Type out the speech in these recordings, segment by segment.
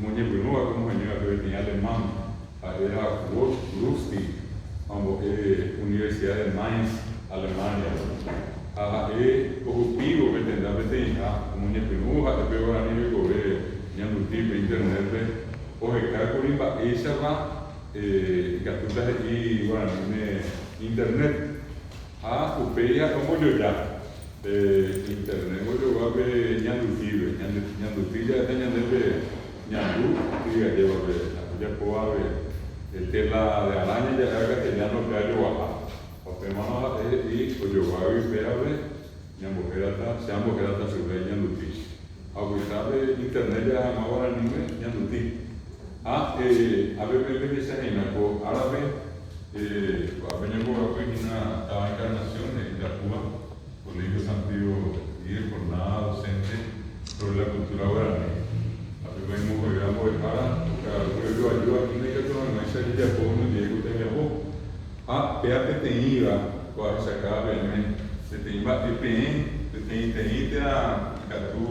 como ñepinúa, como señora que tenía alemán, era Rusty, Universidad de Mainz, Alemania. Objetivo que tendrá como ñepinúa, te pego a nivel de ñanduti, internet, o Kurimba, esa va, capturas y bueno, internet. Upeya como yo ya. Internet, yo voy a ver ñanduti, ya está ñandu, y ya lleva ya puedo ver el tela de araña, ya haga que ya no vea yo baja. O te mano y yo voy a ver, ñambojerata, se ambojerata sobre ñanduti. Aunque internet ya ahora ni ñanduti. A ver, me dice en la árabe. Venimos a una encarnación de Cuba, Colegio Santiago y jornada docente sobre la cultura guaraní. Venimos a ver ahora, yo ayudo aquí en el caso de la mesa de Japón, Diego Teñabó. PAPT iba, para sacar realmente, se te iba a TPN, te iba a tu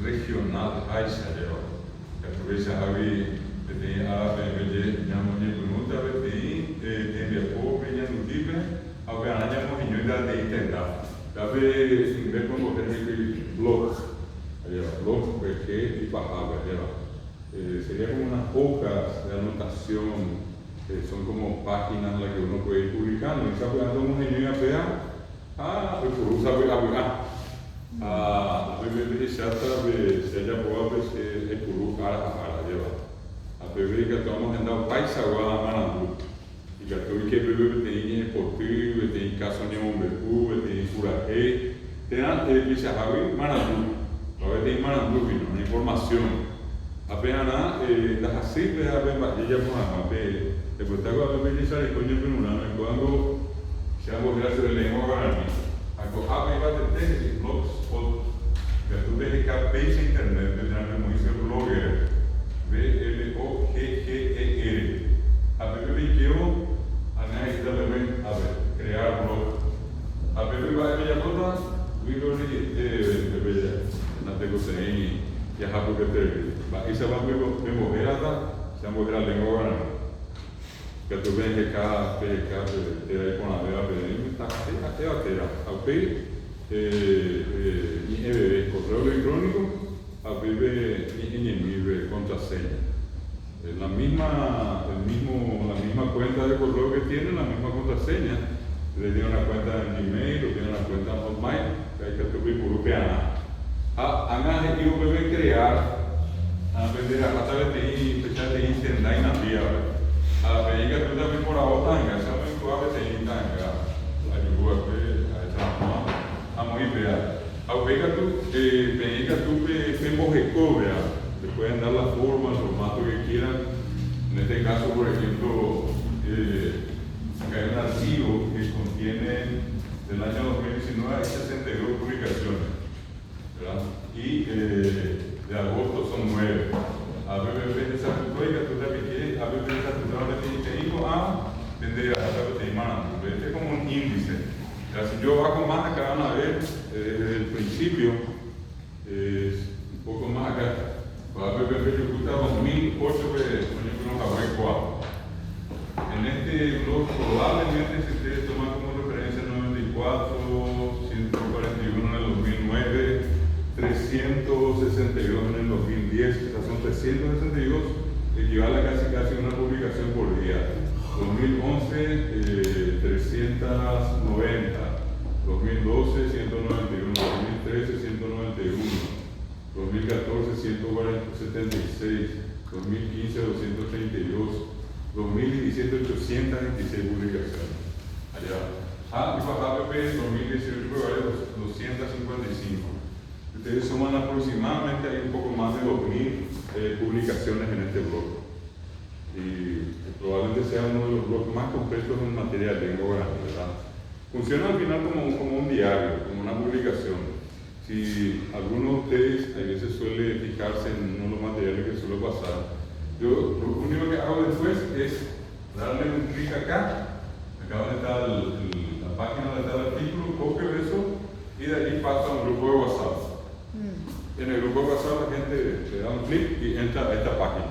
regional, ahí se lleva. Que tu esa javi, te tenía a PMG, llamo ni pregunta, tende poco peña no tipe, aunque año hemos ido de intentar. Dave sin ver cómo tener blog, blog porque y bajaba, sería como unas hojas de anotación, son como páginas en las que uno puede ir publicando. Y esa cuando hemos ido a pegar, pues por usar a ver se haya podido ver el puru para llevar. A ver que estamos andando paisa o manandu. E que bebê tem esportivo, tem caça de umbecu, tem furacê, tem a televisa hawi manandu. Agora tem manandu vindo, informação. Apenas da hasib é a bem batida com a bebê. Depois tá agora bebê de sair com o penuna, quando se a mulher se lembra agora nisso. Agora a bebê vai ter blogs, que tu vê que a peixe internet, né, muito blogger, BLOGGER. A bebê que eu a ver, crear blog. A bebê vai ver toda, vídeo de bebê, na tegosein e a rapo que teve. Mas isso vai me morrer se a morrer a língua agora. Que tu vem recar, ter com a bebê, tá até a terra. A bebê, correio eletrônico, a bebê inimigo contraseña. La misma cuenta de correo que tiene, la misma contraseña. Le tiene una cuenta en Gmail, o tiene una cuenta en Hotmail, que hay que subir por UPA. Han ido a crear, a vender a través de fechas de internet en la vía. A ver que tú también por ahora tanga, sabes que a veces tanga, ayuda a esa a muy fea. A ver que tú le pueden dar la forma, el formato que quieran. En este caso, por ejemplo, acá hay un archivo que contiene del año 2019 hay 62 publicaciones, ¿verdad? Y de agosto son 9. A BBB de Saturday, que tú también quieres, a BBB de Saturday te digo a vender a la semana. Este es como un índice. Si yo bajo más acá van a ver desde el principio, un poco más acá. Para BBB yo gustaba 2008 en este blog probablemente si ustedes toman como referencia el 94, 141 en el 2009, 362 en el 2010, o sea, son 362, equivale a casi una publicación por día. 2011, 390, 2012, 191, 2013, 191. 2014, 176, 2015, 232, 2017, 826 publicaciones. Allá. Y para APP, 2018, 255. Ustedes suman aproximadamente, hay un poco más de 2.000 publicaciones en este blog. Y probablemente sea uno de los blogs más completos en materia de lengua guaraní, ¿verdad? Funciona al final como un diario, como una publicación. Si alguno de ustedes a veces suele fijarse en uno de los materiales que suelo pasar, yo lo único que hago después es darle un clic acá donde está la página donde está el artículo, copio eso y de ahí paso a un grupo de WhatsApp. En el grupo de WhatsApp la gente le da un clic y entra a esta página.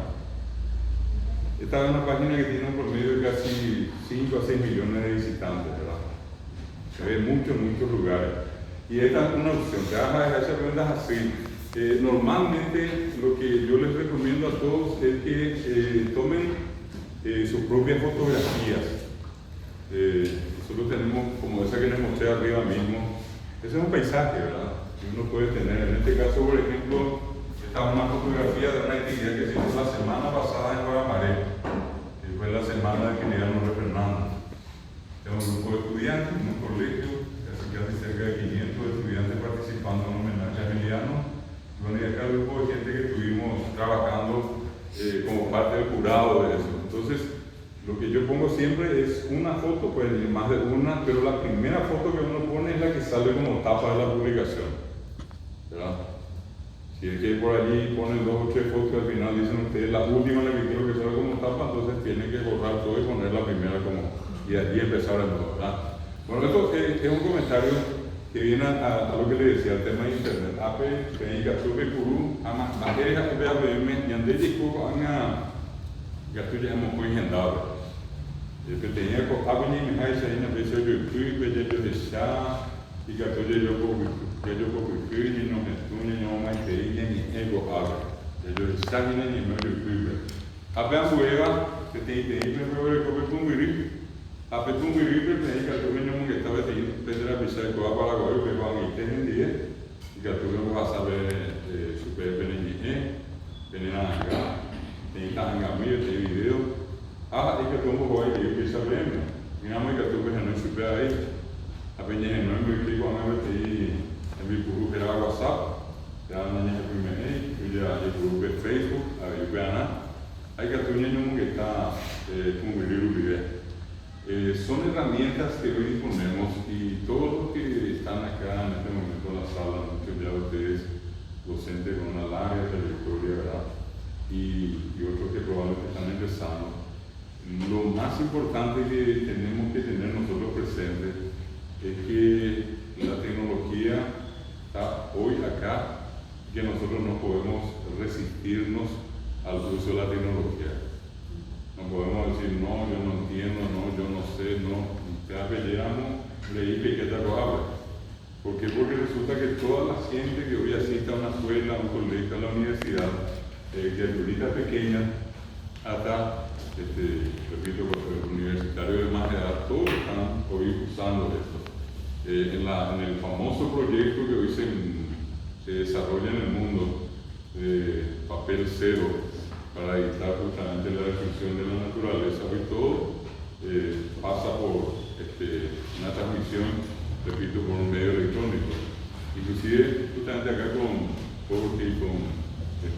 Esta es una página que tiene un promedio de casi 5 a 6 millones de visitantes, ¿verdad? Se ve en muchos lugares. Y esta es una opción, te vas a dejar esas preguntas así. Normalmente lo que yo les recomiendo a todos es que tomen sus propias fotografías. Nosotros tenemos como esa que les mostré arriba mismo. Ese es un paisaje, ¿verdad? Que uno puede tener. En este caso, por ejemplo, esta es una fotografía de una actividad que se hizo la semana pasada en Guaramaré, que fue la semana de Quiniano Fernando. Tengo un grupo de estudiantes en un colegio, casi cerca de 500 estudiantes participando en un homenaje a Emiliano. Y bueno, y acá el grupo de gente que estuvimos trabajando como parte del jurado de eso. Entonces, lo que yo pongo siempre es una foto, pueden ir más de una, pero la primera foto que uno pone es la que sale como tapa de la publicación, ¿verdad? Si es que por allí ponen 2 o 3 fotos, al final dicen ustedes la última la que quiero que salga como tapa, entonces tienen que borrar todo y poner la primera como, y allí empezar de nuevo, ¿verdad? Bueno, esto es un comentario que viene a lo que le decía, el tema de internet. Ape, Penicatupe, Kuru, Ama, Materia, APM, Yandeli, Kuru, Anga, Gatuya, Moco y Gendado. Tenía que Ape, ni me hay, se hay una vez yo fui, yo de Shah, y Gatuya, yo fui, ni no me estuve, no me hay, ni ego Ape. Yo de Shah, ni no yo fui. Ape, Ambueva, que te dije, pero que fue un viril. A Petum Viripe, me dice que tú venimos que estaba teniendo Pedra Pisa de Coa Paraguay, que van a ir en día, y que tú vas a saber super Benigné, Beniganga, Beniganga, mira este video. Ah, y que tú me voy a ir, que sabemos. Mira, que tú ves en el super ahí. A Benigné, no es muy rico, a ver, en mi grupo que era WhatsApp, ya no hay que primero, y ya hay grupo de Facebook, a ver, vean, hay que tú niño que está con el video. Son herramientas que hoy disponemos y todos los que están acá en este momento en la sala, muchos ya de ustedes docentes con una larga trayectoria, ¿verdad? Y otros que probablemente están empezando. Lo más importante que tenemos que tener nosotros presentes es que la tecnología está hoy acá y que nosotros no podemos resistirnos al uso de la tecnología. No podemos decir, no, yo no entiendo, no, yo no sé, no. Ya peleamos, leí pequeña roja. ¿Por qué? Porque resulta que toda la gente que hoy asiste a una escuela, a un colegio, a la universidad, de ahorita pequeña hasta, repito, los universitarios de más edad, todos están hoy usando esto. En el famoso proyecto que hoy se desarrolla en el mundo, de papel cero, para evitar justamente la destrucción de la naturaleza. Hoy todo pasa por una transmisión, repito, por un medio electrónico. Inclusive, justamente acá con Jorge, con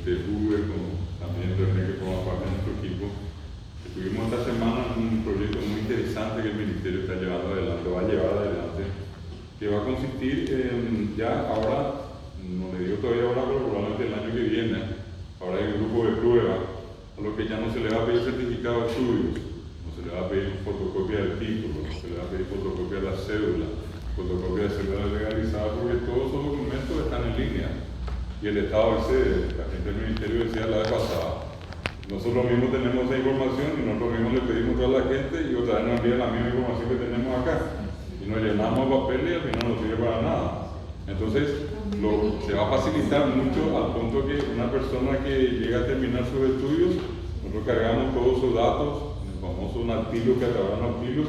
Uber, con también René, que forma parte de nuestro equipo, estuvimos esta semana en un proyecto muy interesante que el Ministerio está llevando adelante, va a llevar adelante, que va a consistir en, ya ahora, no le digo todavía ahora, pero probablemente el año que viene, ahora hay un grupo de prueba a lo que ya no se le va a pedir certificado de estudios, no se le va a pedir fotocopia del título, no se le va a pedir fotocopia de la cédula, fotocopia de cédula legalizada, porque todos esos documentos están en línea. Y el Estado dice, la gente del Ministerio decía la vez pasada, nosotros mismos tenemos esa información y nosotros mismos le pedimos a la gente y otra vez nos envían la misma información que tenemos acá. Y nos llenamos papeles y al final no sirve para nada. Entonces, se va a facilitar mucho al punto que una persona que llega a terminar sus estudios, nosotros cargamos todos sus datos, el famoso Nautilus, que acabará Nautilus,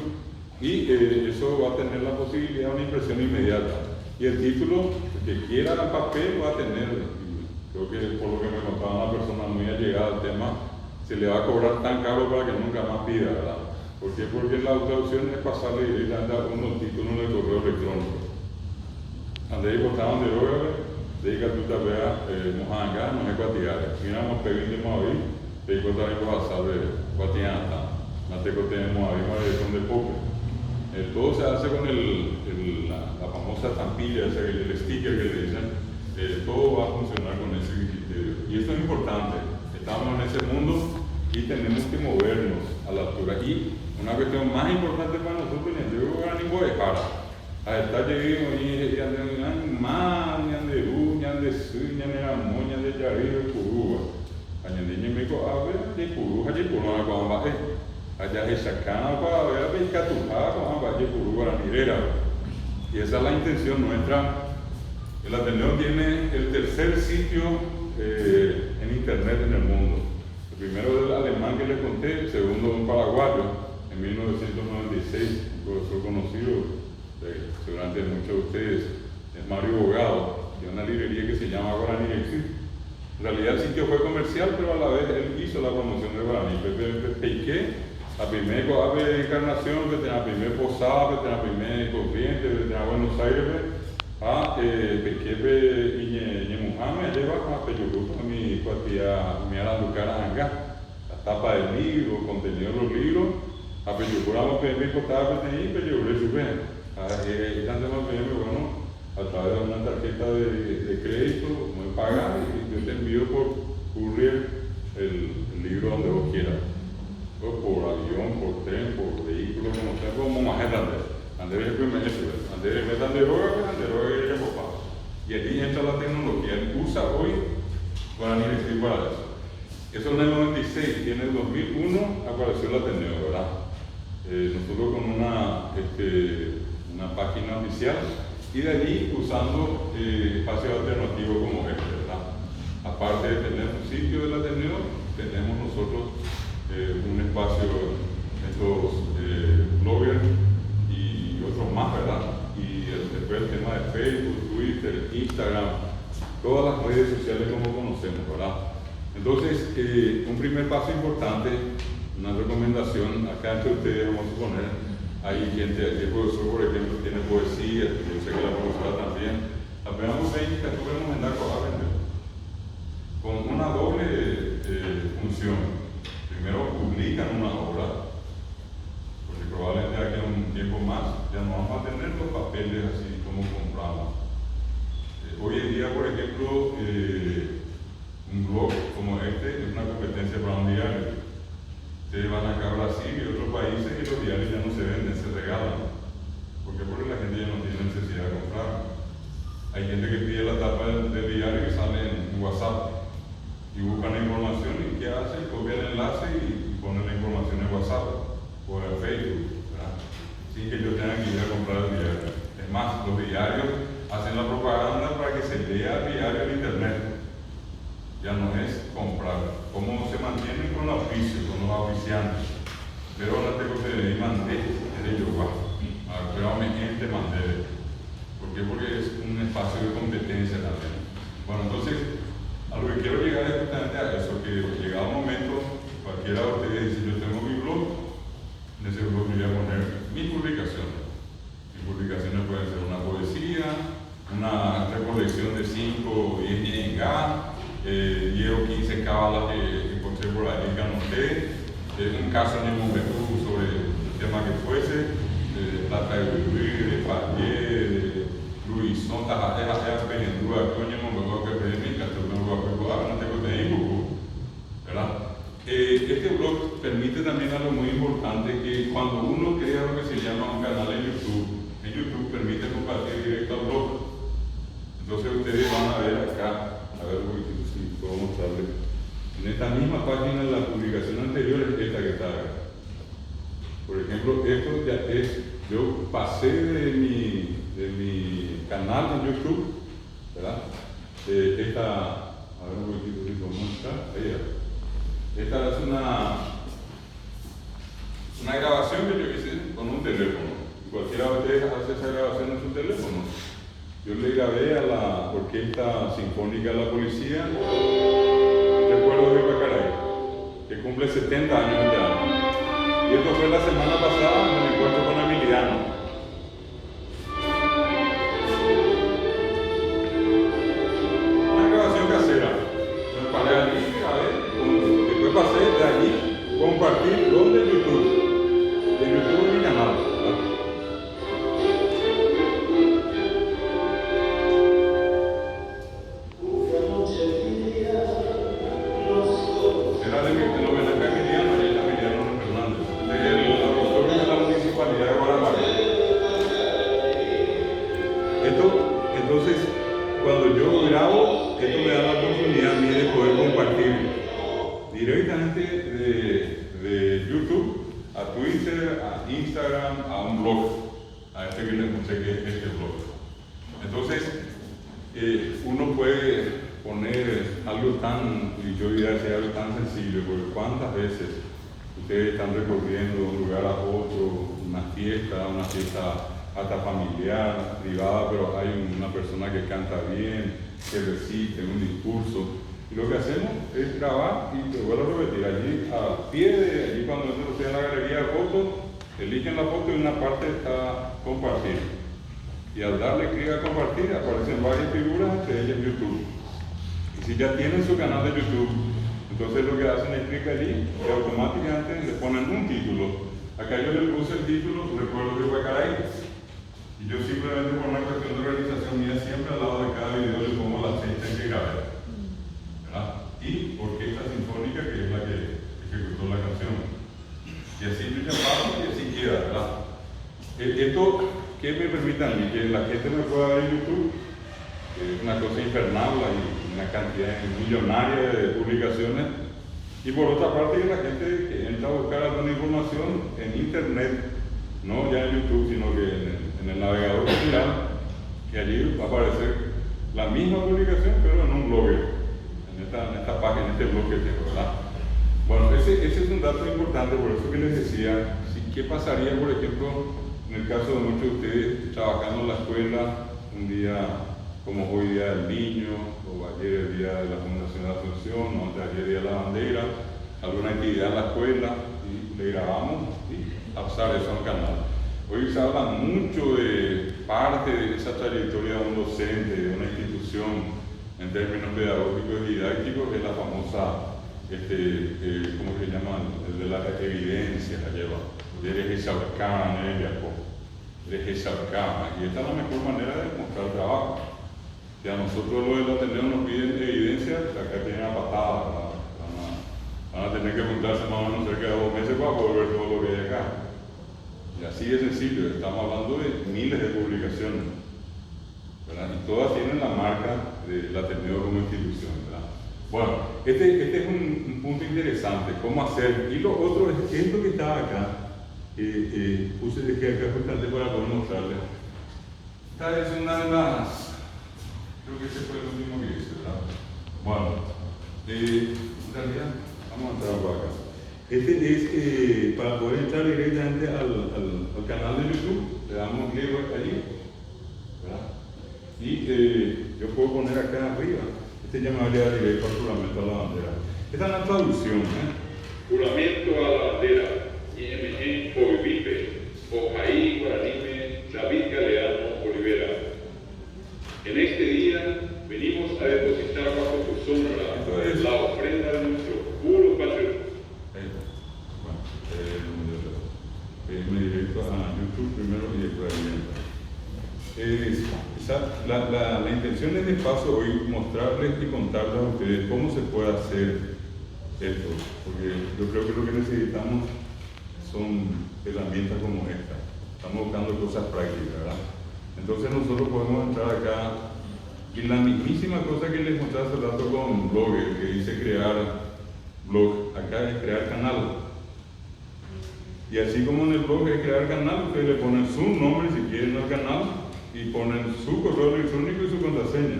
y eso va a tener la posibilidad de una impresión inmediata. Y el título, el que quiera el papel, va a tener, creo que por lo que me contaba una persona muy allegada al tema, se le va a cobrar tan caro para que nunca más pida, ¿verdad? ¿Por qué? Porque la otra opción es pasarle directamente a uno título en el correo electrónico. Andei botavam de hoje, dei que tu tabela mohanga, não é quatiara. Mira, uma pergunta de Maui, dei que botaram para saber quatianta, mas te que temos Maui, uma edição de pouco. Todo se hace con la famosa estampilla, el sticker que le dicen, todo va a funcionar con ese criterio. Y esto es importante, estamos en ese mundo y tenemos que movernos a la altura. Y una cuestión más importante para nosotros es que yo no voy a dejar. A estar llegando y andar más, ni andar de suña, ni la moña de yari de curuba. Añadiñe me co ave de curuja de curuja con ambas. Allá es sacana para ver pescatujada con ambas de curuba la nirera. Y esa es la intención nuestra. El Ateneo tiene el tercer sitio en internet en el mundo. El primero del alemán que les conté, el segundo un paraguayo en 1996, un profesor conocido, seguramente muchos de ustedes, es Mario Bogado, tiene una librería que se llama Guaraní Exit. En realidad el sitio fue comercial, pero a la vez él hizo la promoción de Guaraní. Peiqué, la primera ave de encarnación, que tenía la primera posada, que tenía la primera corriente, que tenía Buenos Aires, Pequepe y Muhammad lleva a Peyurupa, a mi cuatía, mi ala lucara anga, la tapa del libro, contenido de los libros, a Peyurupa, a Pepe, costaba Pepe, Peyurupa, y tanto más Pepe, bueno, a través de una tarjeta de crédito, me paga y yo te envío por courier el libro donde vos quieras, o por avión, por tren, por vehículo, como sea, como más grande. Andrés metan de droga y de papá. Y aquí entra la tecnología. Él usa hoy Guaraní Exit para eso. Eso en el 96, y en el 2001 apareció el Ateneo, ¿verdad? Nosotros con una página oficial y de allí usando espacios alternativos como este, ¿verdad? Aparte de tener un sitio del Ateneo, tenemos nosotros un espacio, estos bloggers y otros más, ¿verdad? Y después el tema de Facebook, Twitter, Instagram, todas las redes sociales como conocemos, ¿verdad? Entonces, un primer paso importante, una recomendación, acá entre ustedes vamos a suponer, hay gente, el profesor por ejemplo tiene poesía, yo sé que la profesora también, la primera que podemos mandar con una doble función. Primero publican una obra, porque probablemente aquí en un tiempo más ya no vamos a tener los papeles así como compramos. Hoy en día, por ejemplo, un blog como este es una competencia para un diario. Ustedes van acá a Brasil y otros países y los diarios ya no se venden, se regalan. ¿Por qué? Porque la gente ya no tiene necesidad de comprar. Hay gente que pide la tapa del diario que sale en WhatsApp y buscan la información y ¿qué hacen? Copian el enlace y ponen la información en WhatsApp o en Facebook, ¿verdad? Sin que yo tenga que ir a comprar el diario. Es más, los diarios hacen la propaganda para que se lea el diario en internet. Ya no es comprar. ¿Cómo se mantienen con los oficios, con los oficiantes? Pero no tengo que mandé, de yoga. Pero me gente mandé. ¿Por qué? Porque es un espacio de competencia también. Bueno, entonces, a lo que quiero llegar es justamente a eso, que llegado un momento, cualquiera de ustedes dice, yo tengo mi blog, en ese blog yo voy a poner mis publicaciones. Mis publicaciones pueden ser una poesía, una recolección de 5 o 10 yenga, 10 o 15 cábalas que encontré por ahí que anoté, un caso en el momento sobre el tema que fuese, Plata de Huihuí, de Pallé, de Luisón, Tajateja, Penendúa, Coña, Mongogo, que pedí, no tengo tiempo, ¿verdad? Este blog permite también algo muy importante, que cuando uno crea lo que se llama un canal en YouTube permite compartir directo al blog. Entonces ustedes van a ver acá, a ver si puedo mostrarles. En esta misma página, la publicación anterior es esta que está acá. Por ejemplo, esto ya es, yo pasé de mi canal en YouTube, ¿verdad? A ver un poquito cómo está. Ahí ya. Esta es una grabación que yo hice con un teléfono. Cualquiera de ustedes hace esa grabación en su teléfono. Yo le grabé a la Orquesta Sinfónica de la Policía del pueblo de Pacaray, que cumple 70 años este año. Y esto fue la semana pasada en el encuentro con Emiliano. Después pasé de allí, compartir donde YouTube. De YouTube en mi canal. Era de mi homenaje a Emiliano, y ella Emiliano Fernández, del laboratorio de la Municipalidad de Guaraní. Entonces, cuando yo grabo directamente de YouTube a Twitter, a Instagram, a un blog, a este que les mostré que es este blog. Entonces, uno puede poner algo tan, y yo diría que algo tan sencillo, porque cuántas veces ustedes están recorriendo de un lugar a otro, una fiesta hasta familiar, privada, pero hay una persona que canta bien, que recite un discurso, y lo que hacemos es grabar, y te vuelvo a repetir, allí al pie de allí cuando entran ustedes en la galería de fotos, eligen la foto y una parte está compartir. Y al darle clic a compartir aparecen varias figuras, entre ellas YouTube. Y si ya tienen su canal de YouTube, entonces lo que hacen es clic allí y automáticamente le ponen un título. Acá yo le puse el título, recuerdo de Huacaray, y yo simplemente por una cuestión de organización mía siempre al lado de cada video le pongo la fecha en que grabé, ¿verdad? Y orquesta sinfónica, que es la que ejecutó la canción. Y así yo ya paso y así queda, ¿verdad? Esto que me permite a mí que la gente me pueda ver en YouTube, es una cosa infernal, hay una cantidad millonaria de publicaciones, y por otra parte que la gente que entra a buscar alguna información en internet, no ya en YouTube, sino que en el navegador general, que allí va a aparecer la misma publicación, pero en un blogger, en esta página, en este blog que tengo, ¿verdad? Bueno, ese es un dato importante, por eso que les decía, ¿qué pasaría, por ejemplo, en el caso de muchos de ustedes trabajando en la escuela, un día como hoy Día del Niño, o ayer el Día de la Fundación de la Asunción, o antes ayer Día de la Bandera, alguna actividad en la escuela, y le grabamos y pasar eso al canal. Hoy se habla mucho de parte de esa trayectoria de un docente, de una institución, en términos pedagógicos y didácticos, es la famosa, ¿cómo se llama? El de las evidencias, la lleva. Y esta es la mejor manera de mostrar trabajo. Si a nosotros los del Ateneo nos piden evidencia, acá tienen a patada, van a tener que juntarse más o menos cerca de 2 meses para poder ver todo lo que hay acá. Y así de sencillo, estamos hablando de miles de publicaciones, ¿verdad? Y todas tienen la marca del Ateneo como institución, ¿verdad? Bueno, este es un punto interesante, cómo hacer. Y lo otro es esto que estaba acá, puse de que acá justamente para poder mostrarles. Esta es una de las, creo que ese fue el último que hice, ¿verdad? Bueno, en realidad, vamos a entrar por acá. Este es para poder entrar directamente al canal de YouTube, le damos clic allí, ¿verdad? Y yo puedo poner acá arriba, este ya me va a llevar directo al juramento a la bandera. Esta es la traducción, Juramento a la bandera, IMG Ovivipe, Ojaí Guaranime, David Galeano Olivera. En este día venimos a depositar bajo tu sombra la ofrenda de nuestro puro patrimonio. Me directo a YouTube primero y después a la intención de este paso hoy mostrarles y contarles a ustedes cómo se puede hacer esto, porque yo creo que lo que necesitamos son herramientas como esta. Estamos buscando cosas prácticas, ¿verdad? Entonces nosotros podemos entrar acá y la mismísima cosa que les mostré hace rato con Blogger, que dice crear blog, acá es crear canal. Y así como en el blog es crear canal, ustedes le ponen su nombre si quieren al canal y ponen su correo electrónico y su contraseña.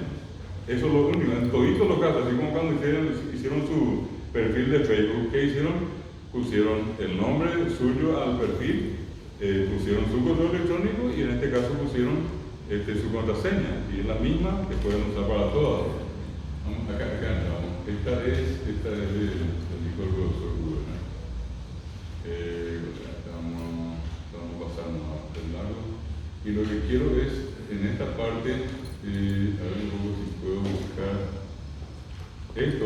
Eso es lo único, en toditos los casos, así como cuando hicieron su perfil de Facebook, ¿qué hicieron? Pusieron el nombre suyo al perfil, pusieron su correo electrónico y en este caso pusieron su contraseña, y es la misma que pueden usar para todas. Vamos acá vamos. Esta es el profesor Google, ¿no? Vamos a pasar más largo. Y lo que quiero es, en esta parte, a ver un poco si puedo buscar esto.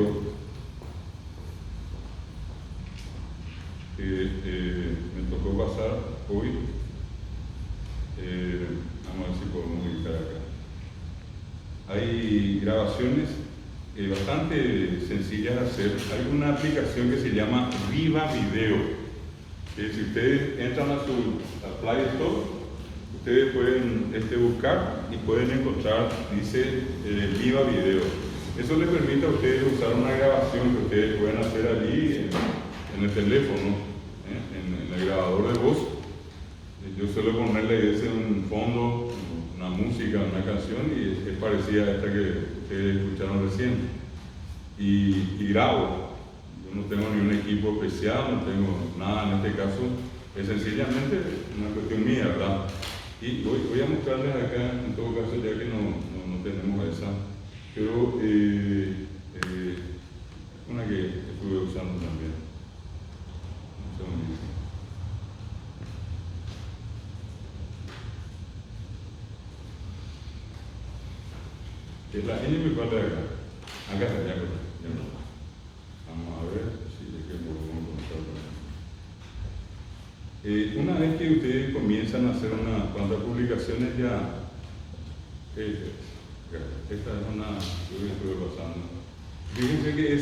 Me tocó pasar hoy. Vamos a ver si podemos ubicar acá. Hay grabaciones bastante sencillas de hacer. Hay una aplicación que se llama Viva Video. Si ustedes entran a Play Store, ustedes pueden buscar y pueden encontrar, dice Viva Video. Eso les permite a ustedes usar una grabación que ustedes pueden hacer allí en el teléfono, en el grabador de voz. Yo suelo ponerle ese un fondo, una música, una canción, y es parecida a esta que ustedes escucharon recién. Y grabo. Yo no tengo ni un equipo especial, no tengo nada en este caso. Es sencillamente una cuestión mía, ¿verdad? Y voy a mostrarles acá, en todo caso, ya que no tenemos esa, pero una que estuve usando también. Un segundito. Que la NM4 de acá. Acá está, ya no. Vamos a ver si es que podemos encontrarlo. Una vez que ustedes comienzan a hacer unas cuantas publicaciones ya, esta es una que estuve pasando. Fíjense que es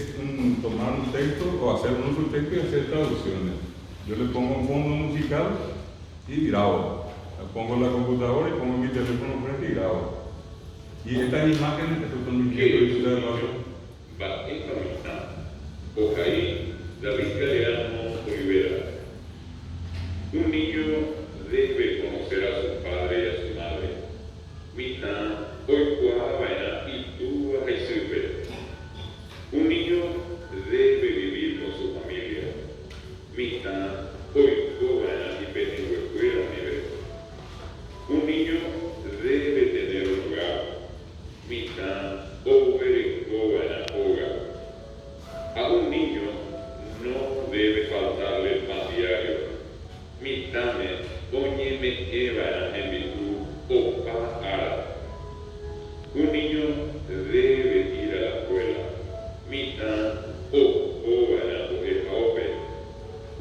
tomar un texto o hacer un uso texto y hacer traducciones. Yo le pongo un fondo musical y grabo. Pongo la computadora y pongo mi teléfono frente y grabo. Y estas imágenes que son muy Va encaminada por ahí David Galeano Olivera. Un niño debe conocer a su padre y a su madre. Mita, hoy cuava y tú a Jesús. Un niño debe vivir con su familia. Mita, hoy cuava y petenguecuera nivel. Un niño debe tener un lugar. Mita, over cuava hogar. A un niño no debe faltarle el pan diario. Mitame, óñeme eva en virtud o para. Un niño debe ir a la escuela. Mita o para o ope.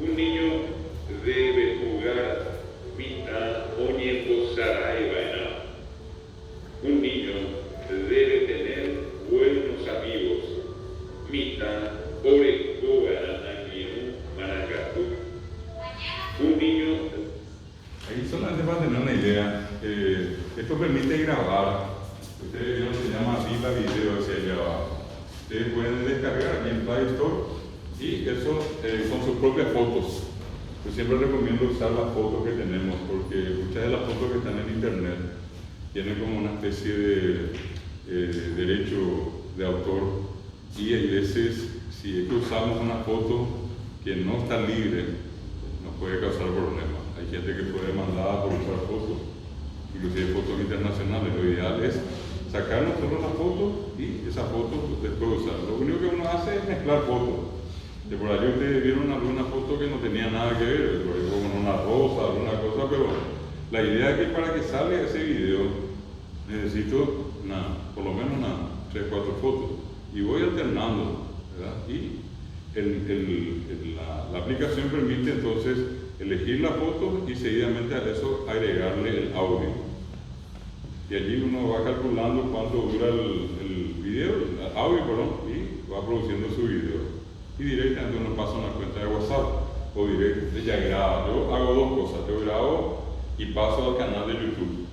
Un niño debe jugar. Mita oñembo saraibaena. Un niño debe tener buenos amigos. Mita ore cobara anguinu manacatú. Un niño. Ahí solamente para tener una idea, esto permite grabar. Ustedes vieron, se llama Viva Video hacia allá abajo. Ustedes pueden descargar aquí en Play Store y eso son sus propias fotos. Yo siempre recomiendo usar las fotos que tenemos porque muchas de las fotos que están en internet tienen como una especie de derecho de autor y hay veces, si es que usamos una foto que no está libre, nos puede causar problemas. Hay gente que fue demandada por usar fotos, inclusive fotos internacionales. Lo ideal es sacar nosotros la foto y esa foto después usar. Lo único que uno hace es mezclar fotos. De por allí ustedes vieron alguna foto que no tenía nada que ver, por ejemplo con una rosa, alguna cosa, pero la idea es que para que salga ese video necesito por lo menos 3 o 4 fotos y voy alternando, ¿verdad? Y la aplicación permite entonces elegir la foto y seguidamente a eso agregarle el audio. Y allí uno va calculando cuánto dura el video, el audio, perdón, y va produciendo su video. Y directamente uno pasa una cuenta de WhatsApp o directamente ya graba. Yo hago dos cosas, yo grabo y paso al canal de YouTube.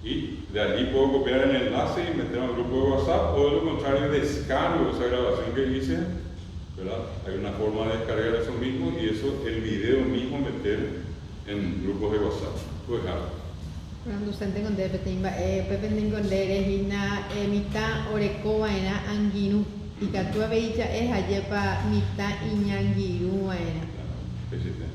Y de allí puedo copiar el enlace y meter al grupo de WhatsApp, o de lo contrario descargo esa grabación que hice, ¿verdad? Hay una forma de descargar eso mismo y eso, el video mismo meter en grupos de WhatsApp. Pues Cuando se tengo de Pepe tengo de Regina Mita Orecoa era Anguinu y Catua Becha es Ayepa Mita Iñangiru era.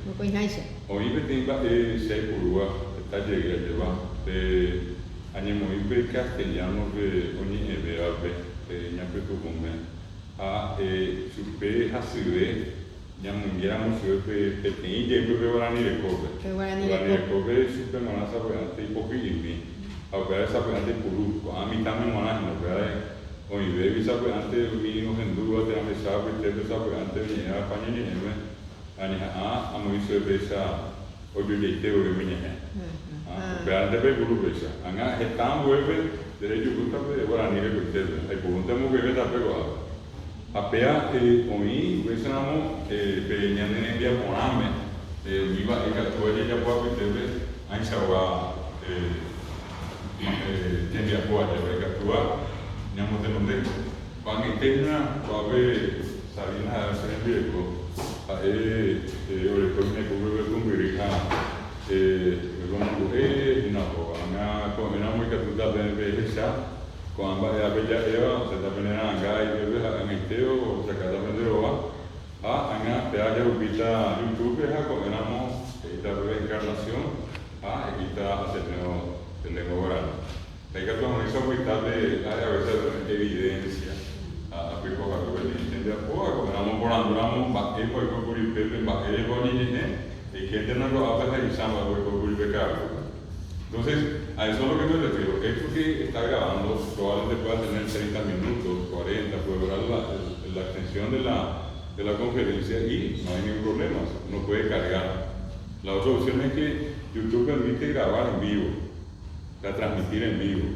No coincidencia. Hoy me tengo se curva, está llegando a llevar añemoibe castellano de oñi ebeabe ñapetucumbe a supe hasibe ñamungiéramos supe pequeñi yepe guarani de cobre supe manasa peante y poquilimi a operar esa peante puru a mí también manas no operar hoy de visa peante vinimos en duda te amesaba que te esa peante venía a España ni a muy supe esa hoy le te ore miña Berante pe guru besa. Anga etam webe dari juguta pe guarani de kutel. Ai punta mu webe tape go. Apea oi besa namo pe nyane dia poname. Viva eka tuaje ya po pe tebe ai sawa tembia po aja eka tua nyamo tenonde Cuando interna, Sabina hacer en Viejo, Orecoine cubre con Virija, muy catuta de esa, cuando vaya a Bella Eva, se está poniendo a Gai, a Miteo, o se acaba de Roa, a te haya ubicado YouTube, condenamos esta reencarnación, aquí está haciendo el lenguaje oral. Hay que tomar esa cuenta de a veces evidencia. A pico a que entiende a poco, condenamos por andamos, baque por el pepe, baque por el y que tengan los apes de Isamba, por el pecado. Entonces, a eso es lo que me refiero. Esto que está grabando probablemente pueda tener 30 minutos, 40, puede durar la extensión de la conferencia y no hay ningún problema, uno puede cargar. La otra opción es que YouTube permite grabar en vivo, o sea, transmitir en vivo.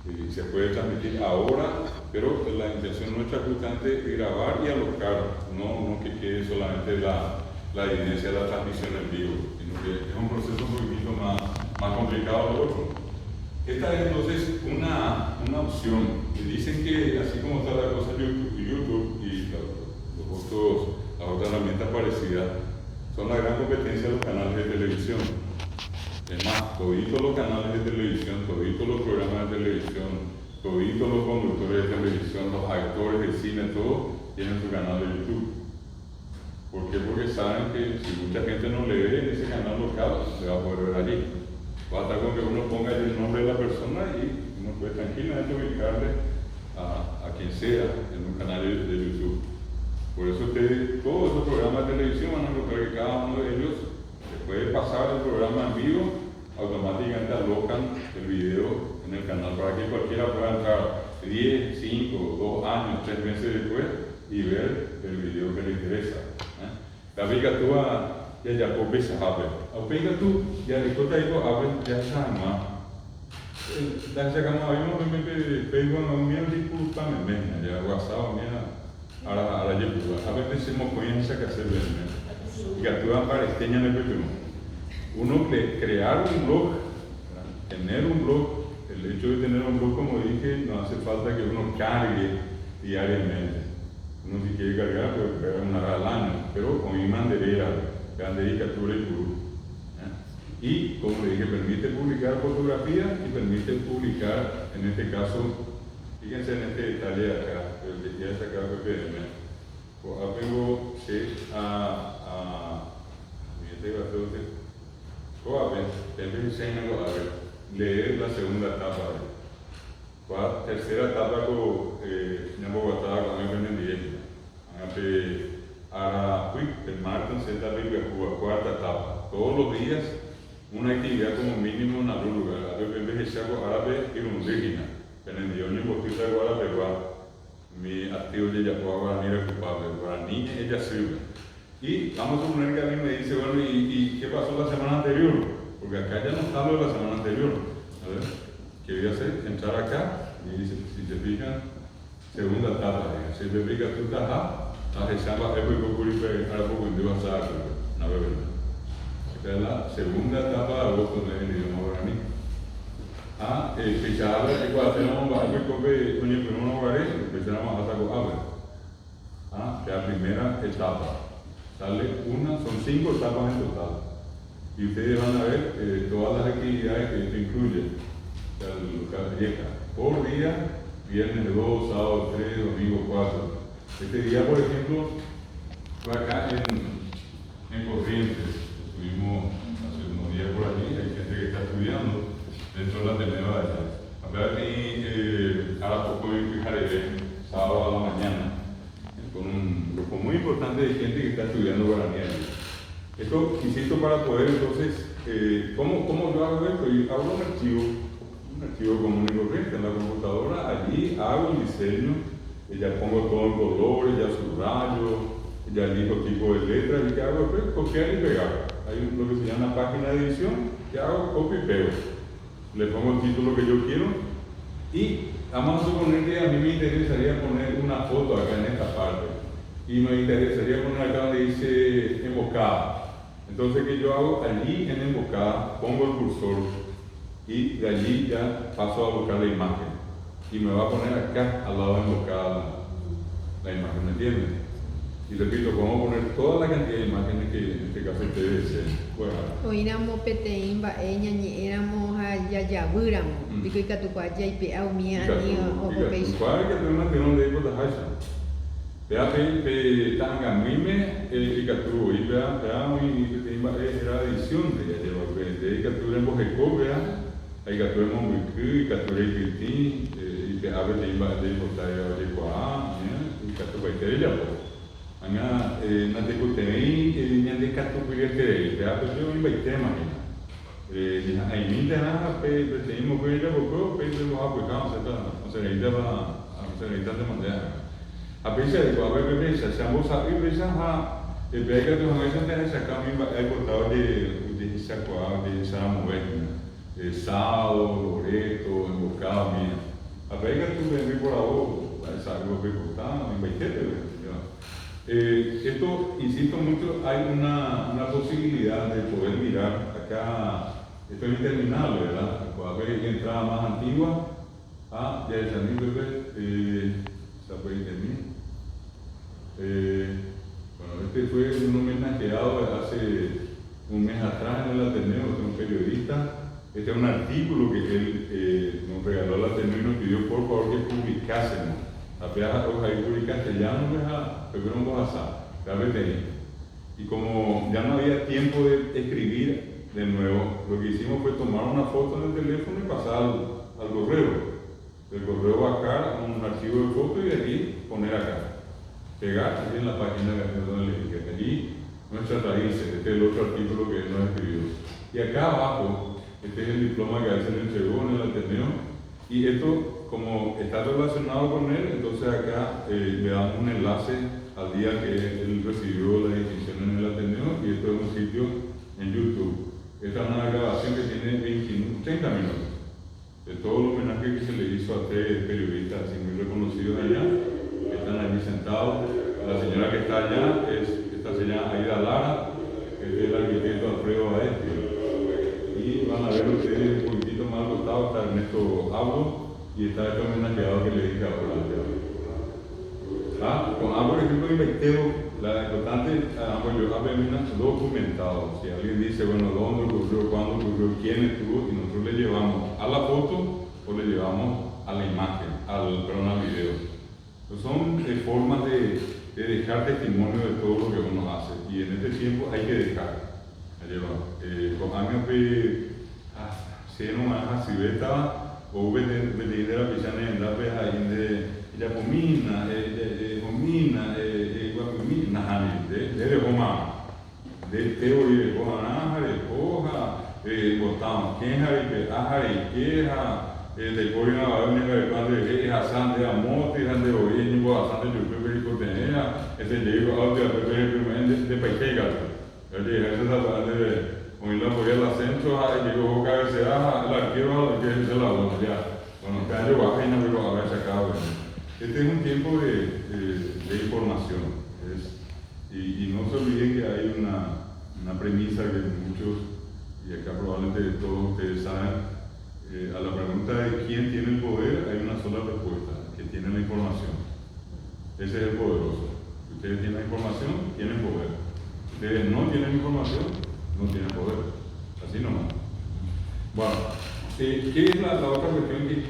Y se puede transmitir ahora, pero la intención nuestra es justamente grabar y alocar, no que quede solamente la evidencia de la transmisión en vivo, sino que es un proceso un poquito más complicado de otro. Esta es entonces una opción. Y dicen que así como está la cosa YouTube y las otras herramientas parecidas, son la gran competencia de los canales de televisión. Es más, toditos los canales de televisión, toditos los programas de televisión, toditos los conductores de televisión, los actores de cine, todos tienen su canal de YouTube. ¿Por qué? Porque saben que si mucha gente no le ve en ese canal local, se va a poder ver allí. Basta con que uno ponga el nombre de la persona y uno puede tranquilamente ubicarle a quien sea en un canal de YouTube. Por eso ustedes, todos esos programas de televisión van a encontrar que cada uno de ellos después de pasar el programa en vivo, automáticamente alocan el video en el canal para que cualquiera pueda entrar 10, 5, 2 años, 3 meses después y ver el video que le interesa. La viga tú ya por veces habla. O venga tú ya de todo esto habla ya sama. Dan sacamos a uno me pego a un mía disculpa me ya WhatsApp mía ahora ya a veces se me ponen esa que hacer bien. Y que tú aparesteña en el pequeño. Uno crear un blog, tener un blog, el hecho de tener un blog, como dije, no hace falta que uno cargue diariamente. Uno si quiere cargar, puede cargar una vez al año, pero con imán de vera, grande captura y puro. Y, como le dije, permite publicar fotografías y permite publicar, en este caso, fíjense en este detalle de acá, el que ya sacado PPM. Apego se leer la segunda etapa. La tercera etapa con Bogotá con el Benediente. Ahora, el martes se está la cuarta etapa. Todos los días una actividad como mínimo en algún lugar. A veces se hago árabe y un indígena. En el día ni botita de guarda mi activo de ella puede guaraní ocupable, guaraní ella sirve. Y vamos a suponer que a mí me dice, bueno, ¿y qué pasó la semana anterior? Porque acá ya no está lo de la semana anterior. A ver, ¿qué voy a hacer? Entrar acá y dice, si te fijan, segunda etapa. Si te fijas, tú estás a rezar es muy concurrido para poco en Dios a una bebé. Esta es la segunda etapa de agosto en el idioma guaraní. Que habla de cuando tenemos algo que coño que no hogares, empezamos a sacar agua. Que la primera etapa. Sale son 5 etapas en total. Y ustedes van a ver todas las actividades que esto incluye. Por día, viernes 2, sábado 3, domingo 4. Este día, por ejemplo, fue acá en Corrientes. Estuvimos hace unos días por allí, hay gente que está estudiando dentro de la Ateneo de allá. Ahora poco fijaré sábado a la mañana con un grupo muy importante de gente que está estudiando guaraní. Esto, insisto, para poder entonces, ¿cómo yo hago esto? Yo hago un archivo común y corriente en la computadora, allí hago el diseño, ya pongo todo en colores, ya subrayo, ya elijo tipo de letras, y ¿qué hago? Pues copiar y pegar. Hay lo que se llama página de edición, que hago copio y pego. Le pongo el título que yo quiero y vamos a suponer que a mí me interesaría poner una foto acá en esta parte y me interesaría poner acá donde dice embocada. Entonces, ¿qué yo hago? Allí en embocada pongo el cursor y de allí ya paso a buscar la imagen. y me va a poner acá al lado enfocada la imagen, ¿me entienden? Y repito, podemos poner toda la cantidad de imágenes que en este caso ustedes deseen. Bueno, Oíramos peteín ñañeramos yayabíramo, pico y catucuaya y peaumía ni ojo peixe. ¿cuál que tenemos que no le digo de Haisha? Vea, tanga mime y catu, y vea, era edición de ella, de catu en Bojeco, vea, hay catu en Monbuicu, y catu en Critín, y que abre de Botaya de Coa, y catu Baiteria, Anga, nate kutei, nyande katu kuyetere, vea, pues yo iba a tema, ahí minte nada, tenemos que ir a Boco, pero lo hago, o sea, ahí estaba, o sea, ahí está de manera. A pesar de que a veces se han usado y veces el pega de una vez antes de sacar el portador de Isacoa, de Samuel, de Sao, Loreto, Embocado, mía. A pega tu ven por ahora, es algo que cortamos, en Baitete. Esto, insisto mucho, hay una posibilidad de poder mirar acá, esto es interminable, ¿verdad? Puede haber entrada más antigua, ya de San Miguel, bueno, este fue un homenajeado hace un mes atrás en el Ateneo, de un periodista. Este es un artículo que él nos regaló al Ateneo y nos pidió por favor que publicásemos. Apenas hoy publica castellano, pero no vamos a hacer. Y como ya no había tiempo de escribir de nuevo, lo que hicimos fue tomar una foto en el teléfono y pasar al correo. Del correo acá, un archivo de foto y de aquí poner acá. Pegar aquí en la página donde le dije. Allí nuestras raíces, este es el otro artículo que nos escribió. Y acá abajo, este es el diploma que a él se le entregó en el Ateneo. Y esto, como está relacionado con él, entonces acá le damos un enlace al día que él recibió la distinción en el Ateneo. Y esto es un sitio en YouTube. Esta es una grabación que tiene 30 minutos. De todo el homenaje que se le hizo a tres periodistas así muy reconocidos allá, que están allí sentados. La señora que está allá es esta señora Aida Lara, que es el arquitecto Alfredo Baesti. Y van a ver ustedes un poquitito más al costado, está Ernesto Abdo y está este homenajeado que le dije ahora. Por ejemplo, Invecteo, la importante, yo había documentado. Si alguien dice, bueno, ¿dónde ocurrió, cuándo ocurrió, quién estuvo? Y nosotros le llevamos a la foto o le llevamos a la imagen, al video. Entonces, son formas de dejar testimonio de todo lo que uno hace. Y en este tiempo hay que dejar. Con años de seno más así, estaba, o de la pisana en la vez ahí de Yapomina, Homina, Guapimina, de Roma, de Teo y de Coja, de Coja, Botán, Queja y Ajara y Queja, de Coria, de Hassan de Amote, de Oyeño, Hassan de Yupe y Cotenea, llegó a de Paitega. Esa es la parte de hoy la voy al ascenso, llegó a cabecear, el arquero, que es el lado, ya. Bueno, este año baja y no me lo haber sacado. Este es un tiempo de información. Y no se olviden que hay una premisa que muchos, y acá probablemente todos ustedes saben, a la pregunta de quién tiene el poder, hay una sola respuesta, que tiene la información. Ese es el poderoso. Ustedes tienen la información, tienen poder. Ustedes no tienen información, no tienen poder. Así nomás. Bueno, ¿qué es la otra cuestión que,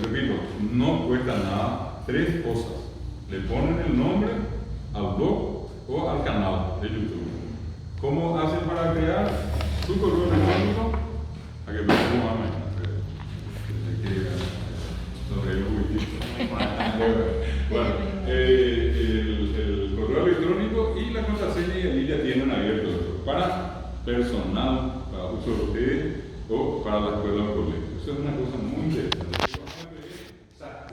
repito, no cuesta nada? 3 cosas. Le ponen el nombre al blog o al canal de YouTube. ¿Cómo hacen para crear su correo electrónico? A que ponemos a mí. Bueno, el correo electrónico y la contraseña y ahí ya tienen abierto esto para personal, para uso de ustedes o para la escuela o colegio. Eso es una cosa muy interesante.